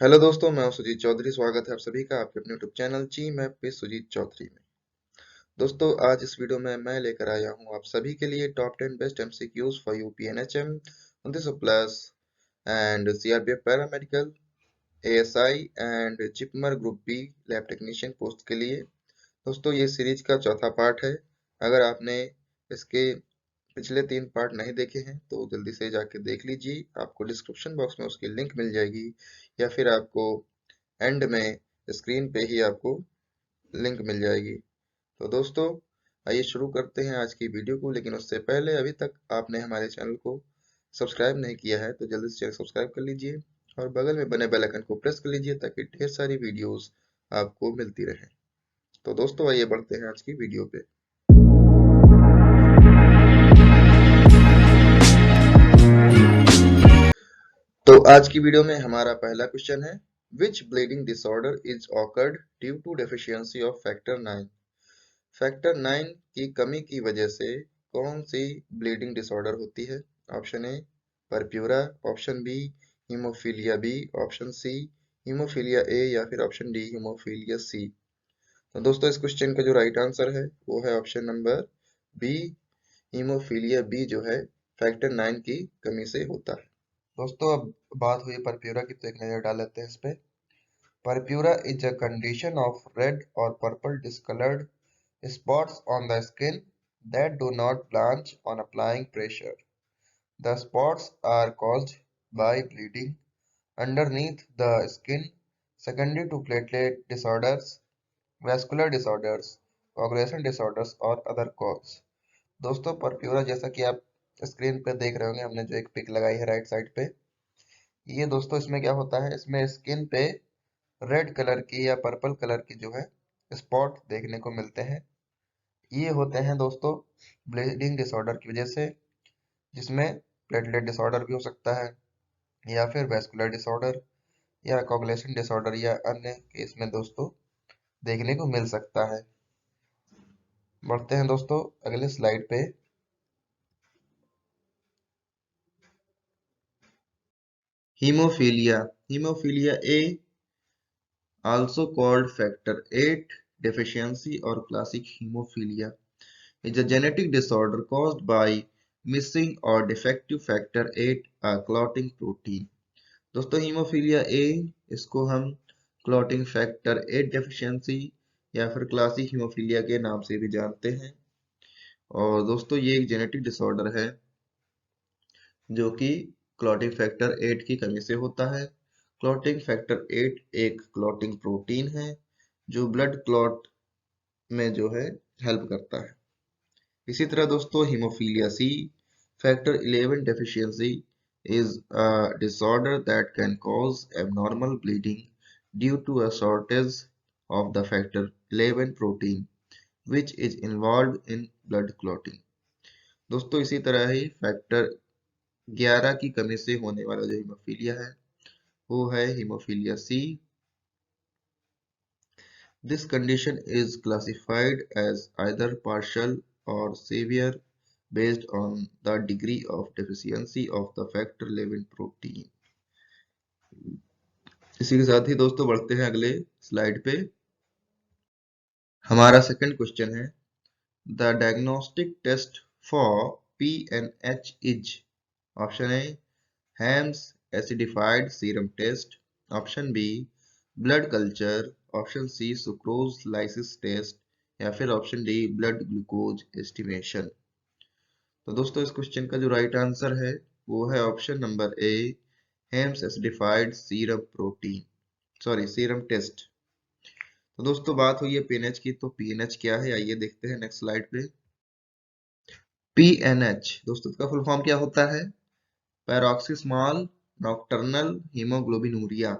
Hello दोस्तों, मैं हूं सुजीत चौधरी। स्वागत है आप सभी का आपके अपने यूट्यूब चैनल जी मैप पे सुजीत चौधरी में। दोस्तों, आज इस वीडियो में मैं लेकर आया हूं आप सभी के लिए top 10 best MCQs for UP NHM 29+ and CRPF paramedical, ASI and JIPMER group B lab technician post के लिए। दोस्तों, ये सीरीज का चौथा पार्ट है। अगर आपने इसके पिछले 3 पार्ट नहीं देखे हैं तो जल्दी से जाके देख लीजिए। आपको डिस्क्रिप्शन बॉक्स में उसकी लिंक मिल जाएगी या फिर आपको एंड में स्क्रीन पे ही आपको लिंक मिल जाएगी। तो दोस्तों, आइए शुरू करते हैं आज की वीडियो को। लेकिन उससे पहले अभी तक आपने हमारे चैनल को सब्सक्राइब नहीं किया है तो जल्दी से चैनल सब्सक्राइब कर लीजिए और बगल में बने बेल आइकन को प्रेस कर लीजिए ताकि ढेर सारी वीडियोस आपको मिलती रहे। तो दोस्तों, आइए बढ़ते हैं आज की वीडियो पे। तो आज की वीडियो में हमारा पहला क्वेश्चन है, which bleeding disorder is occurred due to deficiency of factor 9। Factor 9 की कमी की वजह से कौन सी ब्लीडिंग डिसऑर्डर होती है? Option A purpura, option B haemophilia B, option C haemophilia A या फिर ऑप्शन डी हीमोफीलिया सी। तो दोस्तों, इस क्वेश्चन का जो राइट आंसर है वो है option number B, haemophilia B जो है फैक्टर 9 की कमी से होता है। दोस्तों, अब बात हुई परप्यूरा की तो एक नजर डाल लेते हैं इस पे। Purpura is a condition of red और purple discoloured spots on the skin that do not blanch on applying pressure. The spots are caused by bleeding underneath the skin secondary to platelet disorders, vascular disorders, coagulation disorders और other cause। दोस्तों, purpura जैसा कि आप screen पे देख रहे होंगे, हमने जो एक पिक लगाई है राइट साइड पे, ये दोस्तों इसमें क्या होता है, इसमें स्किन पे रेड कलर की या पर्पल कलर की जो है स्पॉट देखने को मिलते हैं। ये होते हैं दोस्तों ब्लीडिंग डिसऑर्डर की वजह से, जिसमें प्लेटलेट डिसऑर्डर भी हो सकता है या फिर वैस्कुलर डिसऑर्डर या कोगुलेशन डिसऑर्डर या अन्य केस में दोस्तों देखने को मिल सकता है। बढ़ते हैं दोस्तों अगले स्लाइड पे। Haemophilia, haemophilia A also called factor 8 deficiency or classic hemophilia is a genetic disorder caused by missing or defective factor 8 a clotting protein। दोस्तों, हीमोफीलिया ए इसको हम क्लॉटिंग फैक्टर 8 डेफिशिएंसी या फिर क्लासिक हीमोफीलिया के नाम से भी जानते हैं। और दोस्तों, ये एक जेनेटिक डिसऑर्डर है जो कि क्लॉटिंग फैक्टर 8 की कमी से होता है। क्लॉटिंग फैक्टर 8 एक क्लॉटिंग प्रोटीन है जो ब्लड क्लॉट में जो है हेल्प करता है। इसी तरह दोस्तों, haemophilia C factor 11 deficiency is a disorder that can cause abnormal bleeding due to a shortage of the factor 11 protein which is involved in blood clotting। दोस्तों, इसी तरह ही फैक्टर 11 की कमी से होने वाला जो हीमोफीलिया है वो है haemophilia C. This condition is classified as either partial or severe based on the degree of deficiency of the factor 11 protein। इसी के साथ ही दोस्तों बढ़ते हैं अगले स्लाइड पे। हमारा सेकंड क्वेश्चन है, the diagnostic test for PNH is. Option A Ham's acidified serum test, option B blood culture, option C sucrose lysis test या फिर option D blood glucose estimation. तो दोस्तों, इस क्वेश्चन का जो राइट आंसर है वो है option number A, Ham's acidified serum protein, sorry serum test. तो दोस्तों, बात हुई है पीएनएच की, तो पीएनएच क्या है आइए देखते हैं नेक्स्ट स्लाइड पे। पीएनएच दोस्तों इसका फुल फॉर्म क्या होता है? पैरोक्सिस्मॉल नॉकटर्नल हीमोग्लोबिनूरिया।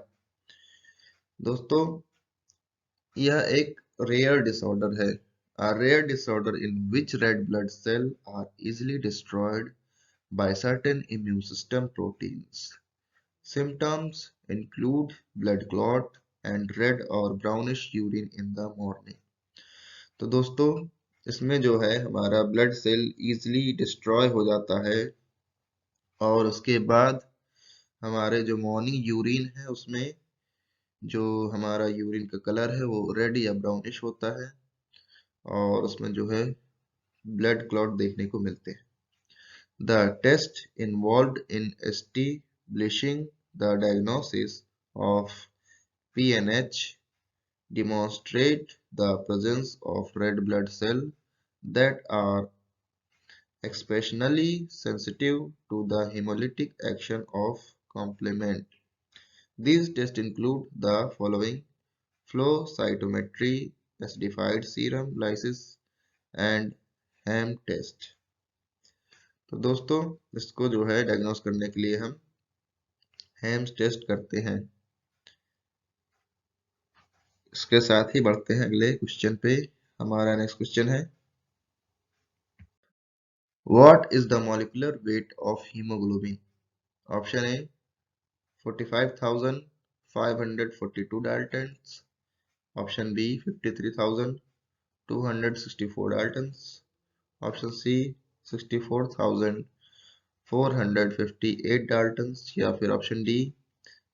दोस्तों, यह एक रेयर डिसऑर्डर है, a rare disorder in which red blood cells are easily destroyed by certain immune system proteins। Symptoms include blood clot and red or brownish urine in the morning। तो दोस्तों, इसमें जो है हमारा ब्लड सेल इजीली डिस्ट्रॉय हो जाता है और उसके बाद हमारे जो मॉर्निंग यूरिन है उसमें जो हमारा यूरिन का कलर है वो रेड या ब्राउनिश होता है और उसमें जो है ब्लड क्लॉट देखने को मिलते हैं। The test involved in establishing the diagnosis of PNH demonstrate the presence of red blood cells that are especially sensitive to the hemolytic action of complement. These tests include the following: flow cytometry, acidified serum lysis, and HAM test। तो दोस्तों इसको जो है diagnose करने के लिए हम hams test करते हैं। इसके साथ ही बढ़ते हैं अगले क्वेश्चन पे। हमारा नेक्स्ट क्वेश्चन है, what is the molecular weight of haemoglobin? Option A 45,542 daltons, option B 53,264 daltons, option C 64,458 daltons या फिर ऑप्शन डी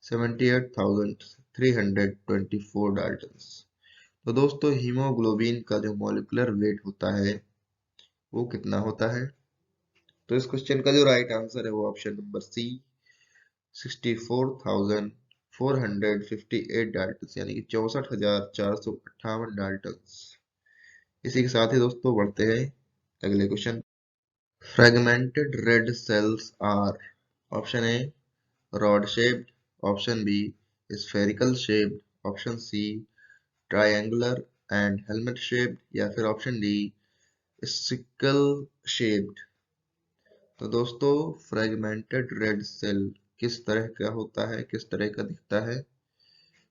78,324 डाल्टन्स। तो दोस्तों हीमोग्लोबिन का जो मॉलिक्यूलर वेट होता है वो कितना होता है? तो इस क्वेश्चन का जो राइट आंसर है वो ऑप्शन नंबर सी 64,458 डाल्टन्स यानी कि 64,458 डाल्टन्स। इसी के साथ ही दोस्तों बढ़ते हैं अगले question. Fragmented red cells are, option A rod shaped, option B spherical shaped, option C triangular and helmet shaped या फिर ऑप्शन डी सिकल शेप्ड। तो दोस्तों फ्रेगमेंटेड रेड सेल किस तरह का होता है, किस तरह का दिखता है,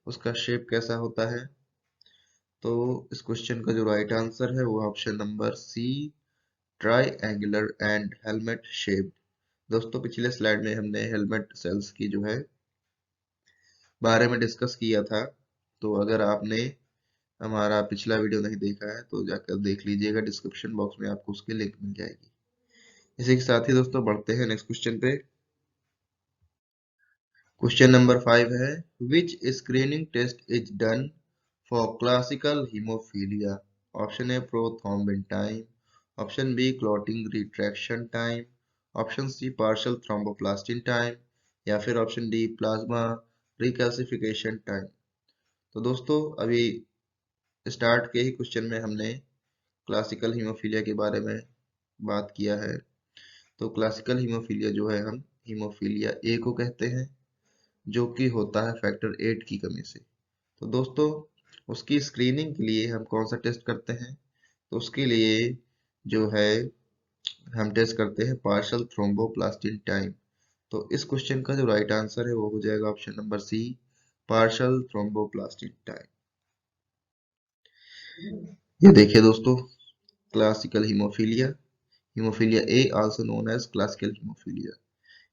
उसका शेप कैसा होता है? तो इस क्वेश्चन का जो राइट आंसर है वो option number C triangular and helmet shaped. दोस्तों पिछले स्लाइड में हमने हेलमेट सेल्स की जो है बारे में डिस्कस किया था, तो अगर आपने हमारा पिछला वीडियो नहीं देखा है तो जाकर देख लीजिएगा, डिस्क्रिप्शन बॉक्स में आपको उसकी लिंक मिल जाएगी। इसी के साथ ही दोस्तों बढ़ते हैं नेक्स्ट क्वेश्चन पे। क्वेश्चन नंबर 5 है, which screening test is done for classical haemophilia? Option A prothrombin time, option B clotting retraction time, option C partial thromboplastin time या फिर option D plasma recalcification time. तो दोस्तों अभी start के ही question में हमने classical haemophilia के बारे में बात किया है। तो क्लासिकल हीमोफीलिया जो है हम हीमोफीलिया ए को कहते हैं, जो कि होता है फैक्टर 8 की कमी से। तो दोस्तों उसकी स्क्रीनिंग के लिए हम कौन सा टेस्ट करते हैं? तो उसके लिए जो है हम टेस्ट करते हैं पार्शियल थ्रोम्बोप्लास्टिन टाइम। तो इस क्वेश्चन का जो राइट आंसर है वो हो जाएगा option number C partial thromboplastin time. ये देखिए दोस्तों classical haemophilia, haemophilia A also known as classical hemophilia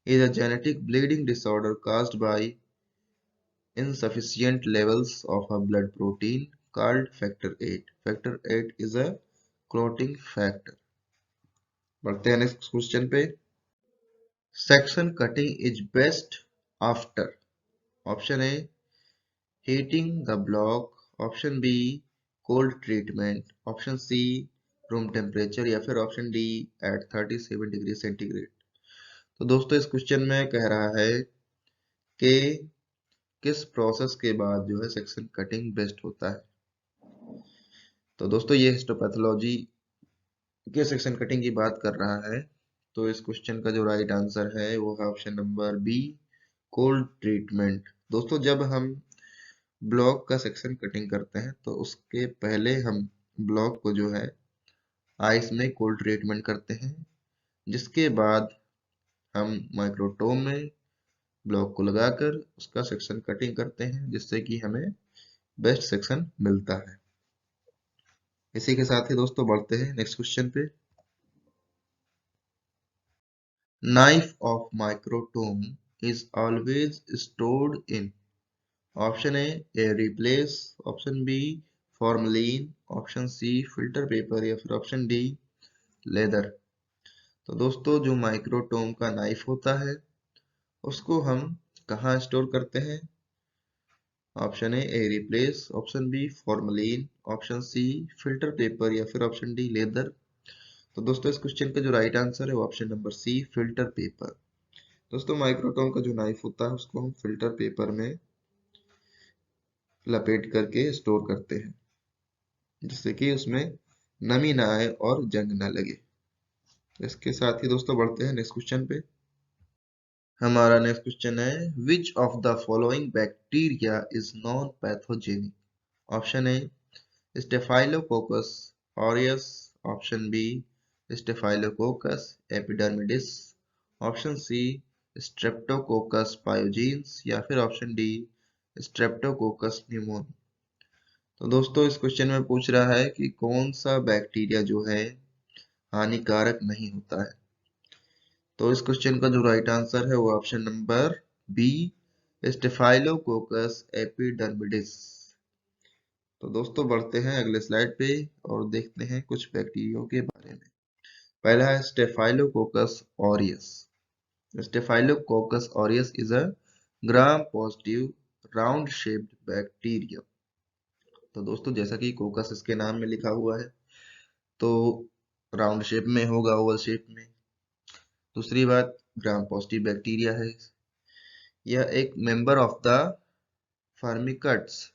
is a genetic bleeding disorder caused by insufficient levels of a blood protein called factor 8. Factor 8 is a clotting factor। बढ़ते हैं next question पे। Section cutting is best after, option A heating the block, option B cold treatment, option C room temperature या फिर option D at 37 degree centigrade. तो दोस्तों इस question में कह रहा है कि किस प्रोसेस के बाद जो है सेक्शन कटिंग बेस्ट होता है। तो दोस्तों ये हिस्टोपैथोलॉजी के सेक्शन कटिंग की बात कर रहा है। तो इस क्वेश्चन का जो राइट आंसर है वो है option number B cold treatment. दोस्तों जब हम ब्लॉक का सेक्शन कटिंग करते हैं तो उसके पहले हम ब्लॉक को जो है आइस में कोल्ड ट्रीटमेंट करते हैं, जिसके बाद हम माइक्रोटोम में ब्लॉक को लगाकर उसका सेक्शन कटिंग करते हैं, जिससे कि हमें बेस्ट सेक्शन मिलता है। इसी के साथ ही दोस्तों बढ़ते हैं नेक्स्ट क्वेश्चन पे। Knife of microtome is always stored in, option A airy place, option B formalin, option C filter paper या फिर ऑप्शन डी लेदर। तो दोस्तों जो माइक्रोटोम का नाइफ होता है उसको हम कहाँ स्टोर करते हैं? Option A replace, option B formalin, option C filter paper या फिर ऑप्शन डी लेदर। तो दोस्तों इस क्वेश्चन का जो राइट आंसर है वो option number C filter paper. दोस्तों माइक्रोटोम का जो नाइफ होता है उसको हम फिल्टर पेपर में लपेट करके स्टोर करते हैं, जिससे कि उसमें नमी ना आए और जंग ना लगे। इसके साथ ही दोस्तों बढ़ते हैं नेक्स्ट क्वेश्चन पे। हमारा नेक्स्ट क्वेश्चन है which of the following bacteria is non pathogenic. Option A Staphylococcus aureus, option B Staphylococcus epidermidis, option C Streptococcus pyogenes या फिर ऑप्शन डी स्ट्रेप्टोकोकस न्यूमोनी। तो दोस्तों इस क्वेश्चन में पूछ रहा है कि कौन सा बैक्टीरिया जो है हानिकारक नहीं होता है। तो इस क्वेश्चन का जो राइट आंसर है वो option number B Staphylococcus epidermidis. तो दोस्तों बढ़ते हैं अगले स्लाइड पे और देखते हैं कुछ बैक्टीरिया के बारे में। पहला है staphylococcus aureus. Staphylococcus aureus is a gram positive round shaped bacteria. तो दोस्तों जैसा कि कोकस इसके नाम में लिखा हुआ है तो राउंड शेप में होगा, ओवल शेप में। दूसरी बात ग्राम पॉजिटिव बैक्टीरिया है। यह एक member of the Firmicutes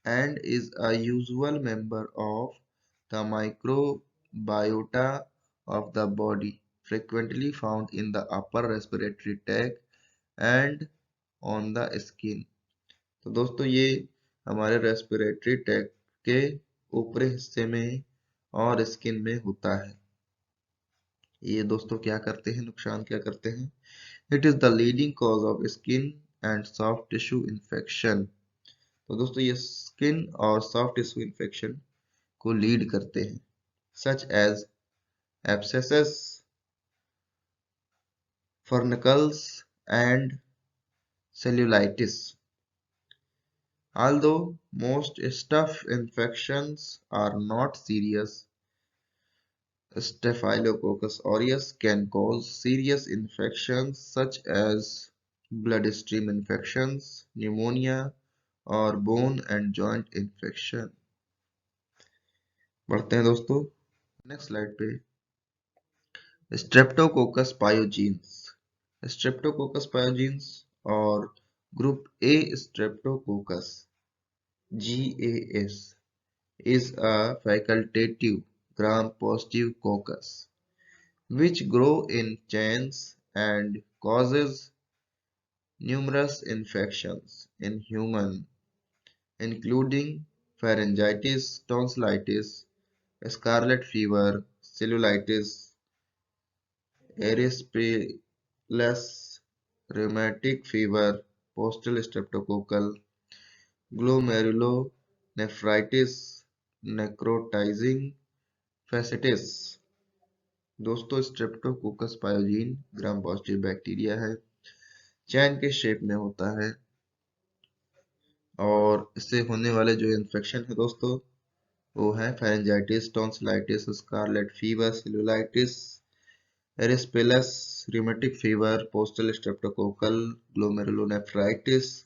and is a usual member of the microbiota of the body, frequently found in the upper respiratory tract and on the skin। तो दोस्तों ये हमारे रेस्पिरेटरी ट्रैक्ट के ऊपरी हिस्से में और स्किन में होता है। ये दोस्तों क्या करते हैं, नुकसान क्या करते हैं। It is the leading cause of skin and soft tissue infection. तो दोस्तों ये स्किन और सॉफ्ट टिश्यू इन्फेक्शन को लीड करते हैं, such as abscesses, furuncles and cellulitis। Although most staph infections are not serious, Staphylococcus aureus can cause serious infections such as bloodstream infections, pneumonia और bone and joint infection। बढ़ते हैं दोस्तों next slide पे। Streptococcus पायोजीन्स। Streptococcus पायोजीन्स और group A Streptococcus GAS is a facultative gram-positive coccus which grow in chains and causes numerous infections in human, including pharyngitis, tonsillitis, scarlet fever, cellulitis, erysipelas, rheumatic fever, postal streptococcal, glomerulonephritis, necrotizing fasciitis। दोस्तों Streptococcus पायोजीन gram positive bacteria है, चैन के shape में होता है और इससे होने वाले जो इन्फेक्शन है दोस्तों वो है pharyngitis, tonsillitis, scarlet fever, cellulitis, erysipelas, rheumatic fever, post streptococcal, glomerulonephritis,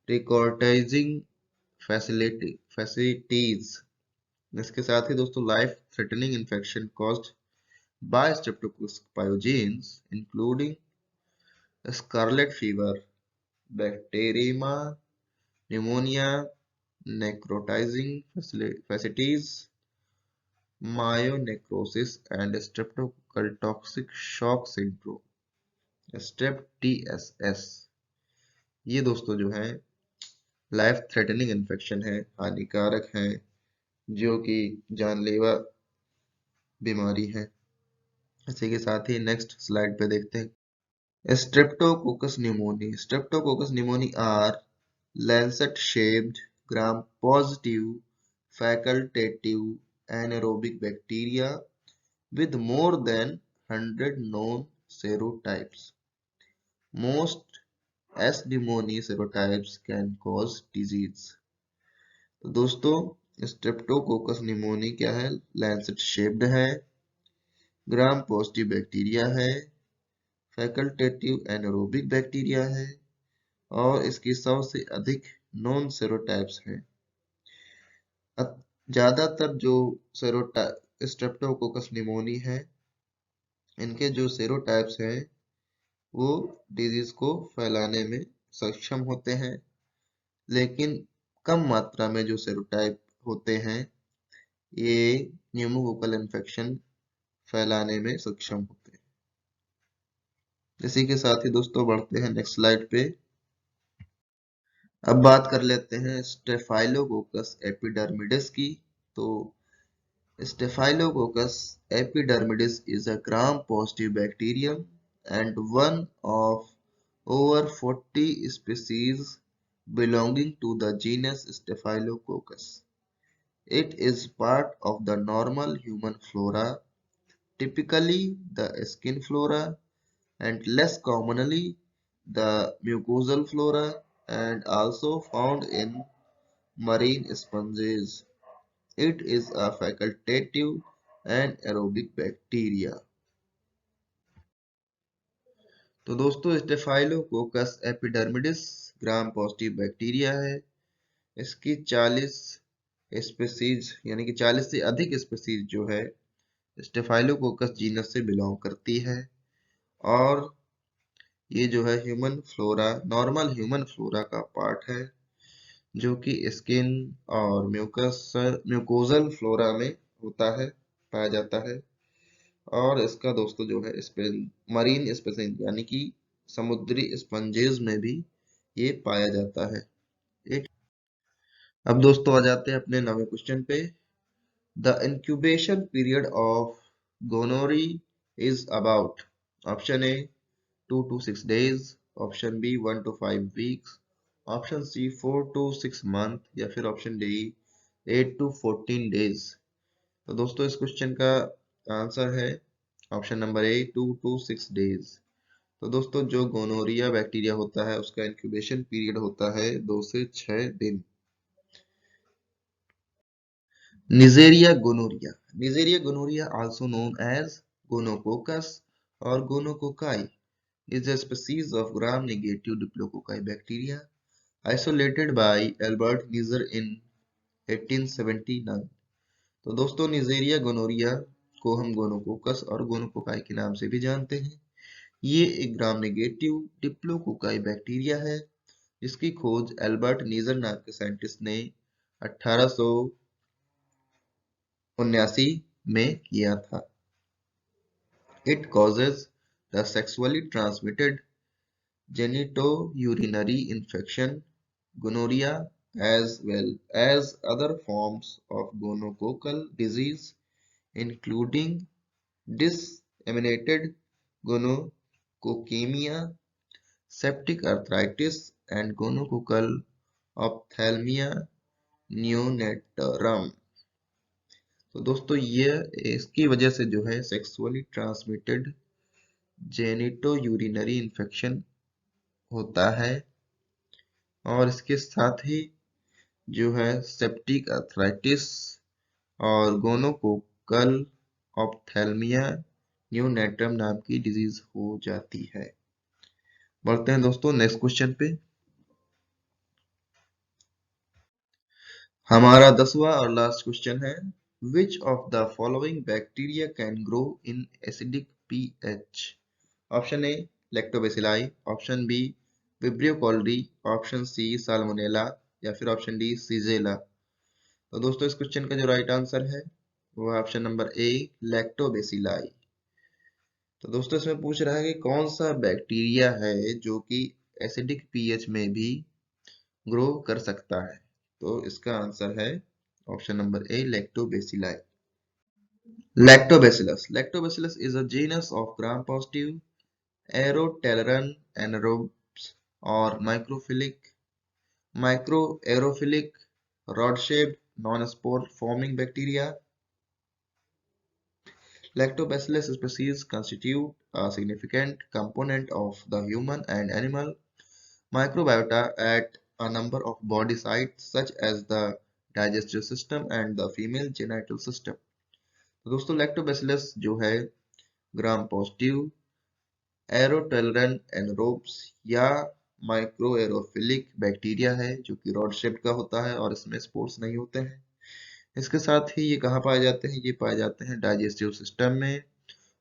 necrotising fasciitis. इसके साथ ही दोस्तों life threatening infection caused by streptococcus pyogenes including scarlet fever, bacteriemia, pneumonia, necrotizing fasciitis, myonecrosis and streptococcal toxic shock syndrome, strep TSS। ये दोस्तों जो है life threatening infection है, हानिकारक है, जो कि जानलेवा बीमारी है। इसी के साथ ही नेक्स्ट स्लाइड पे देखते हैं। Streptococcus pneumoniae. Streptococcus pneumoniae are lancet-shaped, gram-positive, facultative anaerobic bacteria with more than 100 known serotypes. Most S. pneumoniae serotypes can cause disease। तो दोस्तों स्ट्रेप्टोकोकस न्यूमोनी क्या है, लैंसेट शेप्ड है, ग्राम पॉजिटिव बैक्टीरिया है, facultative anaerobic bacteria है और इसकी 100 से अधिक नॉन सेरोटाइप्स हैं। ज्यादातर जो स्ट्रेप्टोकोकस निमोनी है, इनके जो सेरोटाइप्स हैं वो डिजीज को फैलाने में सक्षम होते हैं, लेकिन कम मात्रा में जो सेरोटाइप होते हैं ये न्यूमोकोकल इन्फेक्शन फैलाने में सक्षम होते हैं। इसी के साथ ही दोस्तों बढ़ते हैं नेक्स्ट स्लाइड पे। अब बात कर लेते हैं स्टेफाइलोकोकस एपिडर्मिडिस की। तो staphylococcus epidermidis is a gram-positive bacterium and one of over 40 species belonging to the genus Staphylococcus. It is part of the normal human flora, typically the skin flora, and less commonly the mucosal flora, and also found in marine sponges. It is a facultative anaerobic bacteria. तो दोस्तों staphylococcus epidermidis gram positive bacteria है। इसकी 40 species यानी कि 40 से अधिक species जो है स्टेफाइलोकोकस जीनस से बिलोंग करती है, और ये जो है human flora, normal human flora का पार्ट है, जो कि स्किन और म्यूकोजल फ्लोरा में होता है, पाया जाता है। और इसका दोस्तों जो है मरीन स्पेसिन यानी कि समुद्री स्पंजेस में भी ये पाया जाता है। एक अब दोस्तों आ जाते हैं अपने नवे क्वेश्चन पे। The incubation period of gonorrhoea is about option A 2 to 6 days, option B 1 to 5 weeks, option C 4 to 6 month, या फिर ऑप्शन डी 8 to 14 days। तो दोस्तों इस क्वेश्चन का आंसर है option number A 2 to 6 days। तो दोस्तों जो गोनोरिया बैक्टीरिया होता है उसका इंक्यूबेशन पीरियड होता है 2 से 6 दिन। Neisseria gonorrhoeae also known as gonococcus और gonococci is a species of gram-negative diplococci bacteria isolated by Albert Neisser in 1879। तो दोस्तों निजेरिया गोनोरिया को हम गोनोकोकस और गोनोकोकाई के नाम से भी जानते हैं। ये एक ग्राम नेगेटिव डिप्लोकोकाई बैक्टीरिया है, जिसकी खोज एल्बर्ट नीजर नाम के साइंटिस्ट ने 1879 में किया था। It causes the sexually transmitted genitourinary infection, gonorrhea, as well as other forms of gonococcal disease, including disseminated gonococcemia, septic arthritis, and gonococcal ophthalmia neonatorum। तो दोस्तों ये इसकी वजह से जो है sexually transmitted genito urinary infection होता है, और इसके साथ ही जो है सेप्टिक अर्थराइटिस और गोनोकोकल ऑप्थेल्मिया न्यूनेटम नाम की डिजीज हो जाती है। बढ़ते हैं दोस्तों नेक्स्ट क्वेश्चन पे। हमारा 10वां और लास्ट क्वेश्चन है, which of the following bacteria can grow in acidic pH? Option A lactobacilli, option B Vibrio cholerae, option C Salmonella, या फिर ऑप्शन डी सीजेला। तो दोस्तों इस क्वेश्चन का जो राइट आंसर है वो है ऑप्शन नंबर ए लैक्टोबैसिलाई। तो दोस्तों इसमें पूछ रहा है कि कौन सा बैक्टीरिया है जो कि एसिडिक पीएच में भी ग्रो कर सकता है। तो इसका आंसर है option number A lactobacilli. Lactobacillus is a genus of gram positive aerotolerant anaerobes और microaerophilic rod-shaped non-spore forming bacteria. Lactobacillus species constitute a significant component of the human and animal microbiota at a number of body sites such as the digestive system and the female genital system। तो दोस्तों lactobacillus जो है ग्राम positive एरोटेलरन एनरोब्स या माइक्रोएरोफिलिक bacteria है जो कि rod shaped का होता है और इसमें स्पोर्स नहीं होते हैं। इसके साथ ही ये कहाँ पाए जाते हैं? ये पाए जाते हैं डाइजेस्टिव सिस्टम में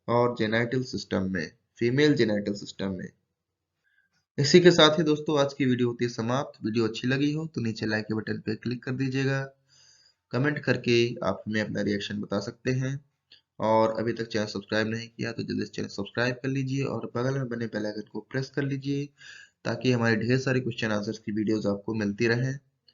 और जेनाइटल सिस्टम में, फीमेल जेनाइटल सिस्टम में। इसी के साथ ही दोस्तों आज की वीडियो होती है समाप्त। वीडियो अच्छी लगी हो तो नीचे लाइक के बटन पे क्लिक कर दीजिएगा। कमेंट करके आप हमें अपना रिएक्शन बता सकते हैं। और अभी तक चैनल सब्सक्राइब नहीं किया तो जल्दी से चैनल सब्सक्राइब कर लीजिए और बगल में बने बेल आइकन को प्रेस कर लीजिए ताकि हमारे ढेर सारे क्वेश्चन आंसर्स की वीडियोस आपको मिलती रहें।